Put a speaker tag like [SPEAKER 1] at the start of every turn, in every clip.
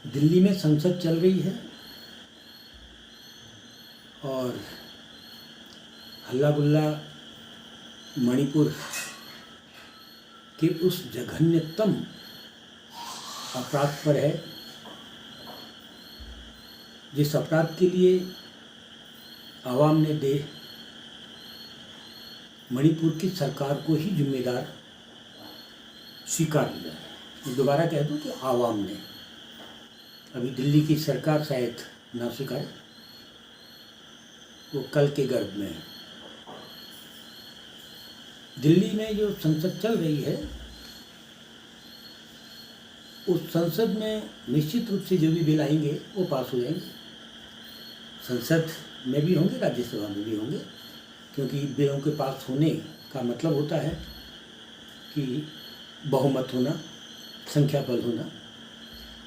[SPEAKER 1] दिल्ली में संसद चल रही है और हल्ला गुल्ला मणिपुर के उस जघन्यतम अपराध पर है जिस अपराध के लिए आवाम ने मणिपुर की सरकार को ही जिम्मेदार स्वीकार लिया है। मैं दोबारा कह दूं कि आवाम ने, अभी दिल्ली की सरकार शायद ना स्वीकारे, वो कल के गर्भ में है। दिल्ली में जो संसद चल रही है उस संसद में निश्चित रूप से जो भी बिल आएंगे वो पास हो जाएंगे। संसद में भी होंगे, राज्यसभा में भी होंगे, क्योंकि बिलों के पास होने का मतलब होता है कि बहुमत होना, संख्या बल होना,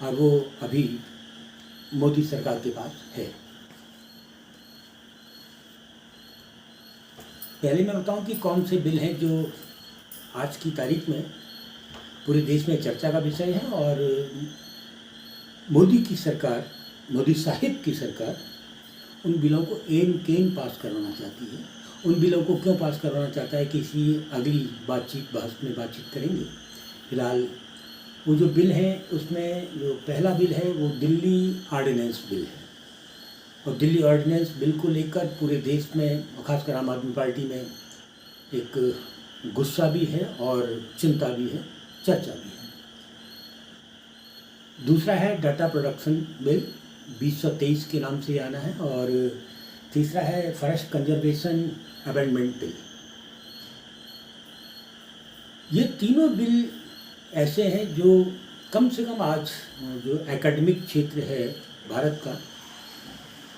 [SPEAKER 1] और वो अभी मोदी सरकार के पास है। पहले मैं बताऊं कि कौन से बिल हैं जो आज की तारीख में पूरे देश में चर्चा का विषय है और मोदी की सरकार, मोदी साहिब की सरकार उन बिलों को एन केन पास करवाना चाहती है। उन बिलों को क्यों पास करवाना चाहता है कि इसी अगली बहस में बातचीत करेंगे। फिलहाल वो जो बिल है उसमें जो पहला बिल है वो दिल्ली ऑर्डिनेंस बिल है और दिल्ली ऑर्डिनेंस बिल को लेकर पूरे देश में, खासकर आम आदमी पार्टी में एक गुस्सा भी है और चिंता भी है, चर्चा भी है। दूसरा है डाटा प्रोटेक्शन बिल 2023 के नाम से आना है और तीसरा है फॉरेस्ट कंजर्वेशन अमेंडमेंट बिल। ये तीनों बिल ऐसे हैं जो कम से कम आज जो एकेडमिक क्षेत्र है भारत का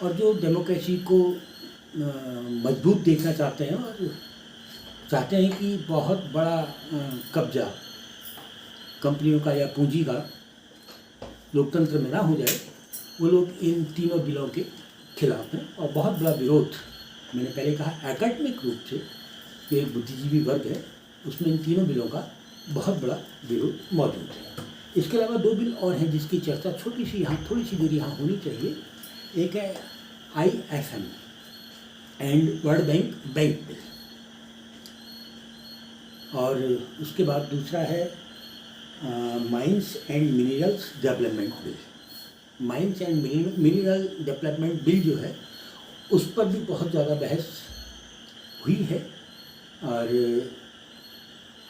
[SPEAKER 1] और जो डेमोक्रेसी को मजबूत देखना चाहते हैं और चाहते हैं कि बहुत बड़ा कब्जा कंपनियों का या पूंजी का लोकतंत्र में ना हो जाए, वो लोग इन तीनों बिलों के खिलाफ हैं और बहुत बड़ा विरोध, मैंने पहले कहा एकेडमिक रूप से जो एक बुद्धिजीवी वर्ग है उसमें इन तीनों बिलों का बहुत बड़ा विरोध मौजूद है। इसके अलावा दो बिल और हैं जिसकी चर्चा छोटी सी यहाँ, थोड़ी सी देर यहाँ होनी चाहिए। एक है IFM and world bank bill और उसके बाद दूसरा है mines and minerals development bill. Mines and mineral development bill जो है उस पर भी बहुत ज़्यादा बहस हुई है और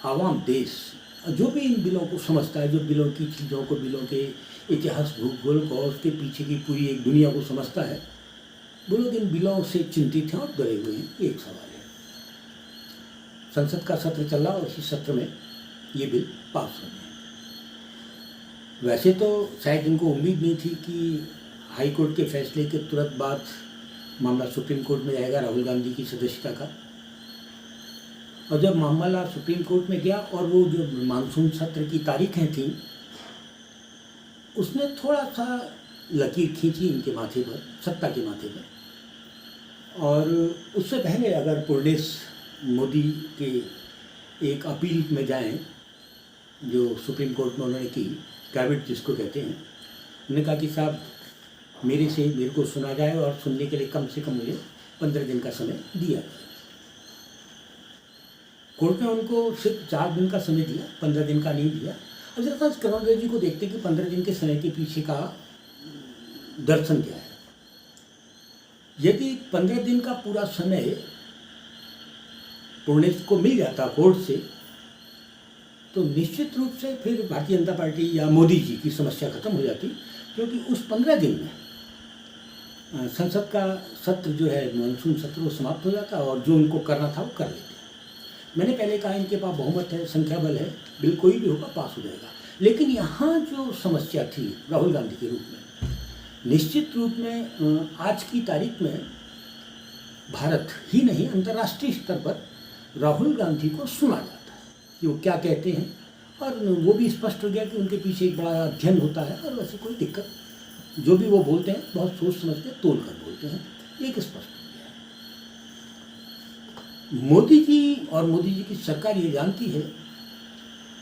[SPEAKER 1] आवाम, देश जो भी इन बिलों को समझता है, जो बिलों की चीज़ों को, बिलों के इतिहास भूगोल को, उसके पीछे की पूरी एक दुनिया को समझता है, वो लोग इन बिलों से चिंतित हैं और डरे हुए हैं। एक सवाल है, संसद का सत्र चल रहा और इसी सत्र में ये बिल पास हो गए। वैसे तो शायद इनको उम्मीद नहीं थी कि हाई कोर्ट के फैसले के तुरंत बाद मामला सुप्रीम कोर्ट में जाएगा राहुल गांधी की सदस्यता का, और जब मामला सुप्रीम कोर्ट में गया और वो जो मानसून सत्र की तारीखें थीं उसने थोड़ा सा लकीर खींची इनके माथे पर, सत्ता के माथे पर। और उससे पहले अगर पूर्णेश मोदी के एक अपील में जाएं जो सुप्रीम कोर्ट में उन्होंने की, कैबिनेट जिसको कहते हैं, उन्होंने कहा कि साहब मेरे को सुना जाए और सुनने के लिए कम से कम मुझे 15 दिन का समय दिया जाए। कोर्ट ने उनको सिर्फ 4 दिन का समय दिया, 15 दिन का नहीं दिया। अब जरा इस क्रोनोलॉजी को देखते कि 15 दिन के समय के पीछे का दर्शन क्या है। यदि 15 दिन का पूरा समय पूर्णेश को मिल जाता कोर्ट से तो निश्चित रूप से फिर भारतीय जनता पार्टी या मोदी जी की समस्या खत्म हो जाती, क्योंकि उस 15 दिन में संसद का सत्र जो है मानसून सत्र वो समाप्त हो जाता और जो उनको करना था वो कर लेते। मैंने पहले कहा इनके पास बहुमत है, संख्या बल है, बिल कोई भी होगा पास हो जाएगा। लेकिन यहाँ जो समस्या थी राहुल गांधी के रूप में, निश्चित रूप में आज की तारीख में भारत ही नहीं अंतर्राष्ट्रीय स्तर पर राहुल गांधी को सुना जाता है कि वो क्या कहते हैं, और वो भी स्पष्ट हो गया कि उनके पीछे एक बड़ा अध्ययन होता है और वैसे कोई दिक्कत, जो भी वो बोलते हैं बहुत सोच समझ के तोल कर बोलते हैं, एक स्पष्ट हो गया है। मोदी जी और मोदी जी की सरकार ये जानती है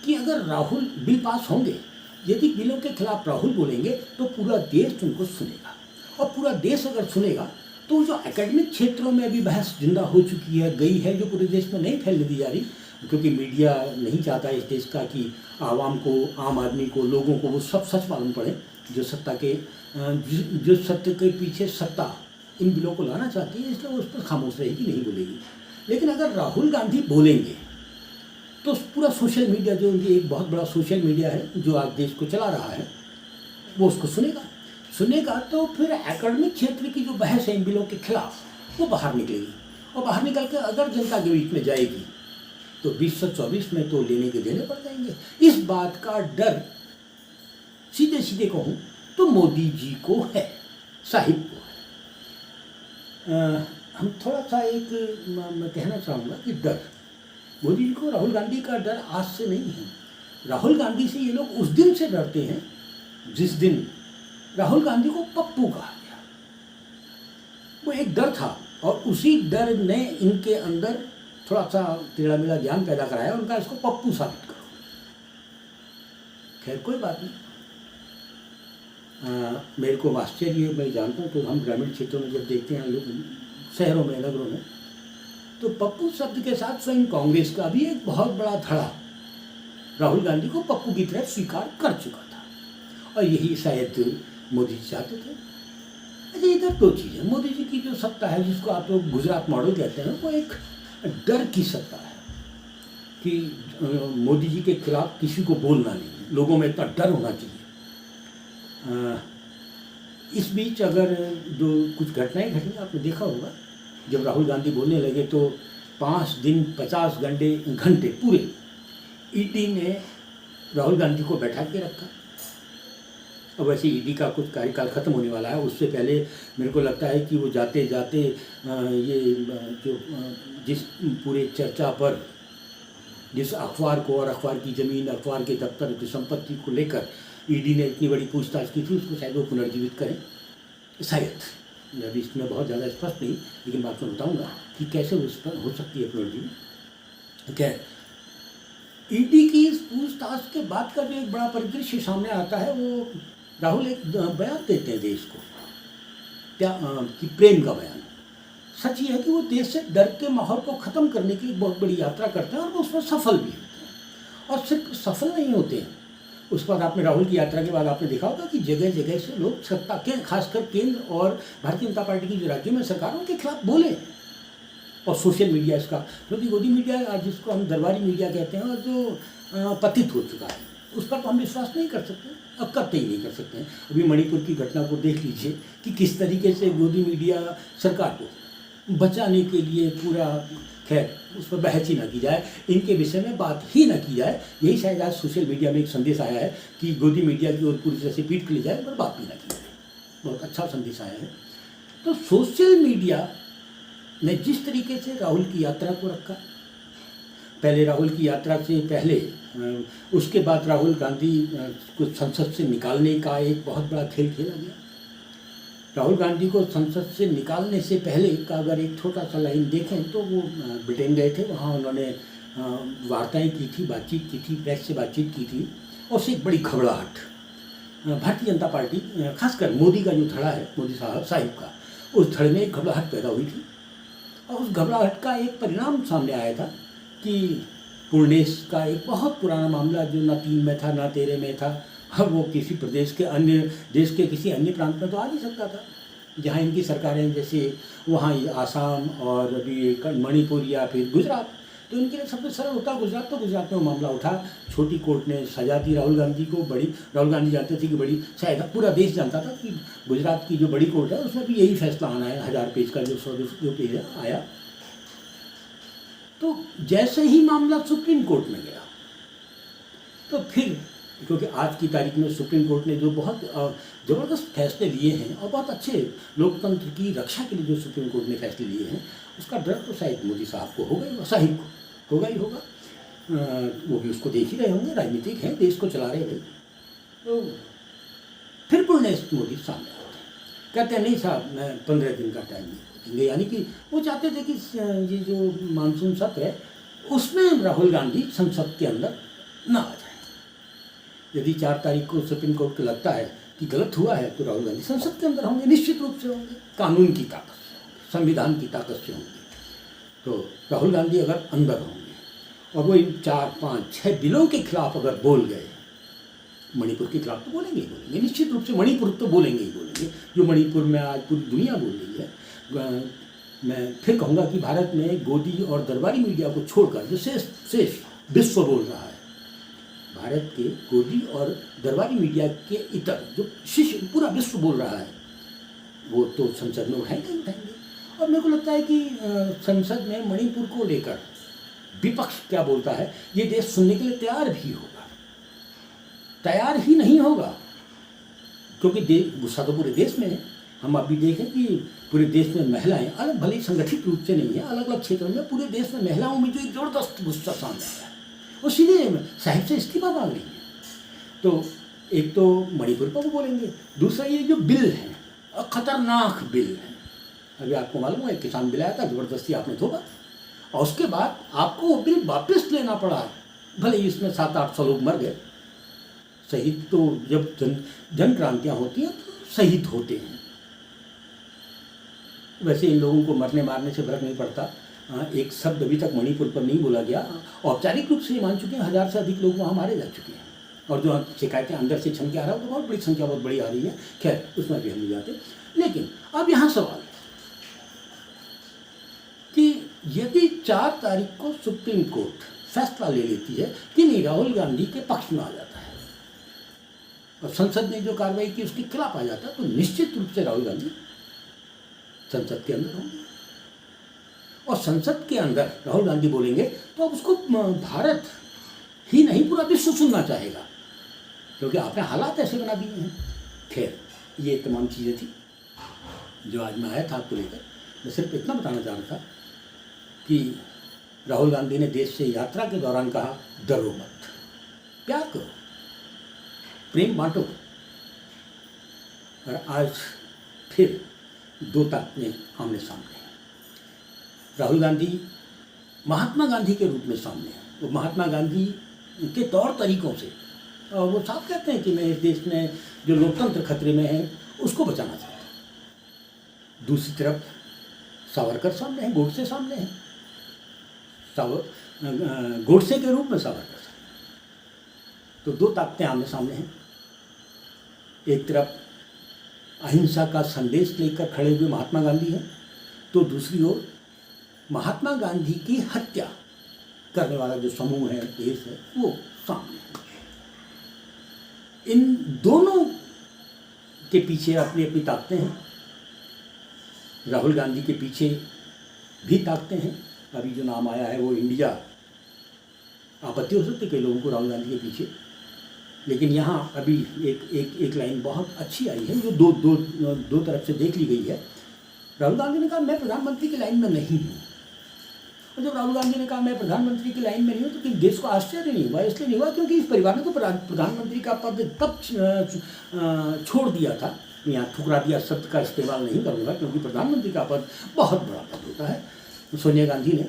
[SPEAKER 1] कि अगर राहुल बिल पास होंगे यदि बिलों के खिलाफ राहुल बोलेंगे तो पूरा देश उनको सुनेगा, और पूरा देश अगर सुनेगा तो जो एकेडमिक क्षेत्रों में अभी बहस जिंदा हो चुकी है, गई है, जो पूरे देश में नहीं फैलने दी जा रही, क्योंकि मीडिया नहीं चाहता इस देश का कि आवाम को, आम आदमी को, लोगों को वो सब सच मालूम पड़े जो सत्ता के जो सत्य के पीछे सत्ता इन बिलों को लाना चाहती है, इसलिए वो उस पर खामोश रहेगी, नहीं बोलेगी। लेकिन अगर राहुल गांधी बोलेंगे तो पूरा सोशल मीडिया, जो उनकी एक बहुत बड़ा सोशल मीडिया है जो आज देश को चला रहा है, वो उसको सुनेगा तो फिर एकेडमिक क्षेत्र की जो बहस है इन बिलों के खिलाफ वो बाहर निकलेगी, और बाहर निकल के अगर जनता के बीच में जाएगी तो 2024 में तो लेने के देने पड़ जाएंगे। इस बात का डर सीधे सीधे कहूँ तो मोदी जी को है, साहिब को है। हम थोड़ा सा एक मैं कहना चाहूँगा कि डर मोदी जी को, राहुल गांधी का डर आज से नहीं है। राहुल गांधी से ये लोग उस दिन से डरते हैं जिस दिन राहुल गांधी को पप्पू कहा गया। वो एक डर था, और उसी डर ने इनके अंदर थोड़ा सा टेढ़ा मेढ़ा ज्ञान पैदा कराया, उनका इसको पप्पू साबित करो। खैर कोई बात नहीं। मेरे को आश्चर्य, मैं जानता हूँ, तो हम ग्रामीण क्षेत्रों में जब देखते हैं लोग, शहरों में, नगरों में, तो पप्पू शब्द के साथ स्वयं कांग्रेस का भी एक बहुत बड़ा धड़ा राहुल गांधी को पप्पू की तरह स्वीकार कर चुका था, और यही शायद मोदी जी चाहते थे। अच्छा, इधर दो चीज़ें, मोदी जी की जो सत्ता है, जिसको आप लोग गुजरात मॉडल कहते हैं, वो एक डर की सत्ता है कि मोदी जी के खिलाफ किसी को बोलना नहीं, लोगों में इतना डर होना चाहिए। इस बीच अगर जो कुछ घटनाएं घटी, आपने देखा होगा, जब राहुल गांधी बोलने लगे तो 5 दिन 50 घंटे पूरे ईडी ने राहुल गांधी को बैठा के रखा। अब वैसे ईडी का कुछ कार्यकाल ख़त्म होने वाला है, उससे पहले मेरे को लगता है कि वो जाते जाते ये जो जिस पूरे चर्चा पर, जिस अखबार को और अखबार की ज़मीन, अखबार के दफ्तर की संपत्ति को लेकर ईडी ने इतनी बड़ी पूछताछ की थी, उसको शायद वो पुनर्जीवित करें, शायद। मैं अभी इसमें बहुत ज़्यादा स्पष्ट नहीं, लेकिन बात मैं बताऊँगा कि कैसे उस पर हो सकती है पुनर्जीवित। क्या ईडी की इस पूछताछ के बाद का जो एक बड़ा परिदृश्य सामने आता है, वो राहुल एक बयान देते हैं देश को, क्या कि प्रेम का बयान। सच ये है कि वो देश से डर के माहौल को ख़त्म करने की बहुत बड़ी यात्रा करते हैं, और वो उसमें सफल भी होते हैं। और सिर्फ सफल नहीं होते हैं, उस पर आपने राहुल की यात्रा के बाद आपने देखा होगा कि जगह जगह से लोग सत्ता के, खासकर केंद्र और भारतीय जनता पार्टी की जो राज्यों में सरकार, उनके खिलाफ बोले। और सोशल मीडिया इसका, क्योंकि मोदी मीडिया, जिसको हम दरबारी मीडिया कहते हैं, और जो पतित हो चुका है, उस पर तो हम विश्वास नहीं कर सकते, अब कतई नहीं कर सकते हैं। अभी मणिपुर की घटना को देख लीजिए कि किस तरीके से मोदी मीडिया सरकार को बचाने के लिए पूरा, खैर उस पर बहस ही ना की जाए, इनके विषय में बात ही ना की जाए, यही शायद आज सोशल मीडिया में एक संदेश आया है कि गोदी मीडिया की ओर पूरी तरह से पीठ ली जाए, पर बात भी ना की जाए। बहुत अच्छा संदेश आया है। तो सोशल मीडिया ने जिस तरीके से राहुल की यात्रा को रखा, पहले राहुल की यात्रा से पहले, उसके बाद राहुल गांधी को संसद से निकालने का एक बहुत बड़ा खेल खेला गया। राहुल गांधी को संसद से निकालने से पहले का अगर एक छोटा सा लाइन देखें तो वो ब्रिटेन गए थे, वहाँ उन्होंने वार्ताएं की थी, बातचीत की थी, प्रेस से बातचीत की थी, और उससे एक बड़ी घबराहट भारतीय जनता पार्टी, खासकर मोदी का जो धड़ा है, मोदी साहिब का, उस धड़े में एक घबराहट पैदा हुई थी। और उस घबराहट का एक परिणाम सामने आया था कि पूर्णेश का एक बहुत पुराना मामला, जो ना 3 में था ना 13 में था, अब वो किसी प्रदेश के, अन्य देश के किसी अन्य प्रांत में तो आ नहीं सकता था, जहाँ इनकी सरकारें, जैसे वहाँ आसाम और अभी मणिपुर या फिर गुजरात, तो इनके लिए सबसे सरल होता गुजरात। तो गुजरात में वो मामला उठा, छोटी कोर्ट ने सजा दी राहुल गांधी को, बड़ी, राहुल गांधी जानते थे कि बड़ी, शायद पूरा देश जानता था कि गुजरात की जो बड़ी कोर्ट है उसमें भी यही फैसला आना है, 1000 पेज का जो 100 पेज आया। तो जैसे ही मामला सुप्रीम कोर्ट में गया, तो फिर, क्योंकि आज की तारीख में सुप्रीम कोर्ट ने जो बहुत ज़बरदस्त फैसले लिए हैं, और बहुत अच्छे लोकतंत्र की रक्षा के लिए जो सुप्रीम कोर्ट ने फैसले लिए हैं, उसका डर तो शायद मोदी साहब को होगा ही, साहिब को होगा ही होगा। वो भी उसको देख ही रहे होंगे, राजनीतिक हैं, देश को चला रहे हैं। तो फिर पुण्य मोदी सामने आते हैं, कहते हैं नहीं साहब, मैं 15 दिन का टाइम देंगे, यानी कि वो चाहते थे कि ये जो मानसून सत्र है उसमें राहुल गांधी संसद के अंदर ना आ जाए। यदि 4 तारीख को सुप्रीम कोर्ट को लगता है कि गलत हुआ है तो राहुल गांधी संसद के अंदर होंगे, निश्चित रूप से होंगे, कानून की ताकत से, संविधान की ताकत से होंगे। तो राहुल गांधी अगर अंदर होंगे और वो इन 4, 5, 6 बिलों के खिलाफ अगर बोल गए, मणिपुर के खिलाफ तो बोलेंगे ही बोलेंगे, निश्चित रूप से मणिपुर तो बोलेंगे ही बोलेंगे, जो मणिपुर में आज पूरी दुनिया बोल रही है। मैं फिर कहूँगा कि भारत में गोदी और दरबारी मीडिया को छोड़कर जो शेष विश्व बोल रहा है, भारत के गोदी और दरबारी मीडिया के इतर जो शिष्य पूरा विश्व बोल रहा है, वो तो संसद में उठाएंगे। और मेरे को लगता है कि संसद में मणिपुर को लेकर विपक्ष क्या बोलता है ये देश सुनने के लिए तैयार भी होगा, तैयार ही नहीं होगा, क्योंकि गुस्सा तो पूरे देश में है। हम अभी देखें कि पूरे देश में महिलाएं, अलग भले संगठित रूप से नहीं है, अलग अलग क्षेत्रों में पूरे देश में महिलाओं में जो एक ज़बरदस्त गुस्सा सामने आया है, वो सीधे साहिब से इस्तीफा मांग रही है। तो एक तो मणिपुर पर वो बोलेंगे, दूसरा ये जो बिल है, खतरनाक बिल है। अभी आपको मालूम है किसान बिल आया था, ज़बरदस्ती आपने थोपा और उसके बाद आपको वो बिल वापस लेना पड़ा। भले ही इसमें 700-800 लोग मर गए, शहीद तो जब जन क्रांतियाँ होती हैं तो शहीद होते हैं। वैसे इन लोगों को मरने मारने से फर्क नहीं पड़ता। एक शब्द अभी तक मणिपुर पर नहीं बोला गया। औपचारिक रूप से ये मान चुके हैं 1000 से अधिक लोग वहाँ मारे जा चुके हैं, और जो शिकायतें अंदर से छन के आ रहा है तो बहुत बड़ी संख्या, बहुत बड़ी आ रही है। खैर उसमें भी हम नहीं जाते। लेकिन अब यहाँ सवाल कि यदि 4 तारीख को सुप्रीम कोर्ट फैसला ले लेती है कि नहीं, राहुल गांधी के पक्ष में आ जाता है और संसद ने जो कार्रवाई की उसके खिलाफ आ जाता है, तो निश्चित रूप से राहुल गांधी संसद के अंदर होंगे। और संसद के अंदर राहुल गांधी बोलेंगे तो अब उसको भारत ही नहीं पूरा विश्व सुनना चाहेगा, क्योंकि आपने हालात ऐसे बना दिए हैं। खैर ये तमाम चीज़ें थी जो आज मैं आया था आपको लेकर। मैं सिर्फ इतना बताना चाह रहा था कि राहुल गांधी ने देश से यात्रा के दौरान कहा, डरो मत, प्यार करो, प्रेम बांटो। और आज फिर 2 ताकतें आमने सामने हैं। राहुल गांधी महात्मा गांधी के रूप में सामने हैं, वो महात्मा गांधी के तौर तरीकों से, और वो साफ कहते हैं कि मैं इस देश में जो लोकतंत्र खतरे में है उसको बचाना चाहता हूँ। दूसरी तरफ सावरकर सामने हैं, गोडसे सामने हैं, गोडसे के रूप में सावरकर। तो 2 ताकतें आमने सामने हैं। एक तरफ अहिंसा का संदेश लेकर खड़े हुए महात्मा गांधी हैं, तो दूसरी ओर महात्मा गांधी की हत्या करने वाला जो समूह है, देश है, वो सामने है। इन दोनों के पीछे अपनी अपनी ताकतें हैं। राहुल गांधी के पीछे भी ताकतें हैं। अभी जो नाम आया है वो इंडिया, आपत्ति हो सकती है कई लोगों को राहुल गांधी के पीछे, लेकिन यहाँ अभी एक लाइन बहुत अच्छी आई है जो दो तरफ से देख ली गई है। राहुल गांधी ने कहा मैं प्रधानमंत्री की लाइन में नहीं हूँ, और जब राहुल गांधी ने कहा मैं प्रधानमंत्री की लाइन में नहीं हूँ तो देश को आश्चर्य नहीं हुआ। इसलिए नहीं हुआ क्योंकि इस परिवार ने तो प्रधानमंत्री का पद तब छोड़ दिया था, यहाँ ठुकरा दिया शब्द का इस्तेमाल नहीं करूँगा, क्योंकि प्रधानमंत्री का पद बहुत बड़ा पद होता है। सोनिया गांधी ने,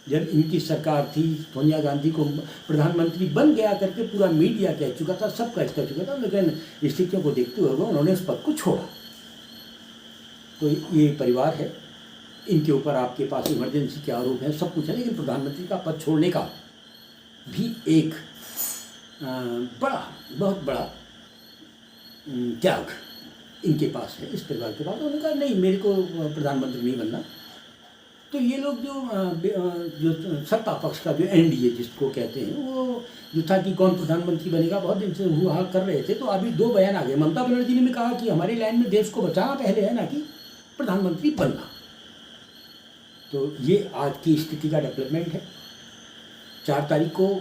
[SPEAKER 1] जब इनकी सरकार थी, सोनिया गांधी को प्रधानमंत्री बन गया करके पूरा मीडिया कह चुका था, सब कह चुका था, लेकिन स्थितियों को देखते हुए उन्होंने उस पद को छोड़ा। तो ये परिवार है, इनके ऊपर आपके पास इमरजेंसी के आरोप हैं, सब कुछ है, लेकिन प्रधानमंत्री का पद छोड़ने का भी एक बहुत बड़ा त्याग इनके पास है, इस परिवार के पास। उन्होंने कहा नहीं, मेरे को प्रधानमंत्री नहीं बनना। तो ये लोग जो सत्ता पक्ष का जो एनडीए जिसको कहते हैं, वो जो था कि कौन प्रधानमंत्री बनेगा, बहुत दिन से हुआ कर रहे थे। तो अभी 2 बयान आ गए। ममता बनर्जी ने भी कहा कि हमारी लाइन में देश को बचाना पहले है, ना कि प्रधानमंत्री बनना। तो ये आज की स्थिति का डेवलपमेंट है। 4 तारीख को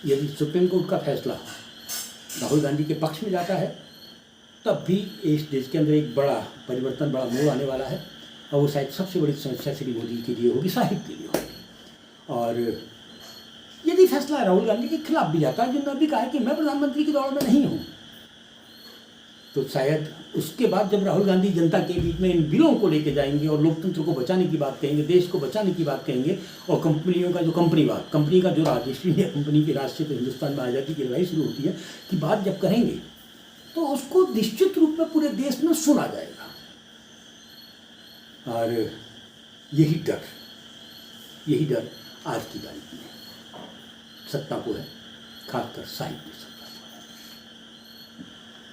[SPEAKER 1] यदि सुप्रीम कोर्ट का फैसला राहुल गांधी के पक्ष में जाता है, तब भी इस देश के अंदर एक बड़ा परिवर्तन, बड़ा मोड़ आने वाला है, और वो शायद सबसे बड़ी समस्या श्री मोदी के लिए होगी, साहिब के लिए होगी। और यदि फैसला राहुल गांधी के खिलाफ भी जाता है, जिन्होंने भी कहा है कि मैं प्रधानमंत्री की दौड़ में नहीं हूँ, तो शायद उसके बाद जब राहुल गांधी जनता के बीच में इन बिलों को लेके जाएंगे और लोकतंत्र को बचाने की बात कहेंगे, देश को बचाने की बात कहेंगे, और कंपनियों का जो कंपनी का जो राज, ईस्ट इंडिया कंपनी के राज से तो हिंदुस्तान में आज़ादी की लड़ाई शुरू होती है, कि बात जब करेंगे तो उसको निश्चित रूप में पूरे देश में सुना जाएगा। और यही डर आज की तारीख में सत्ता को है, खासकर साहित्य से।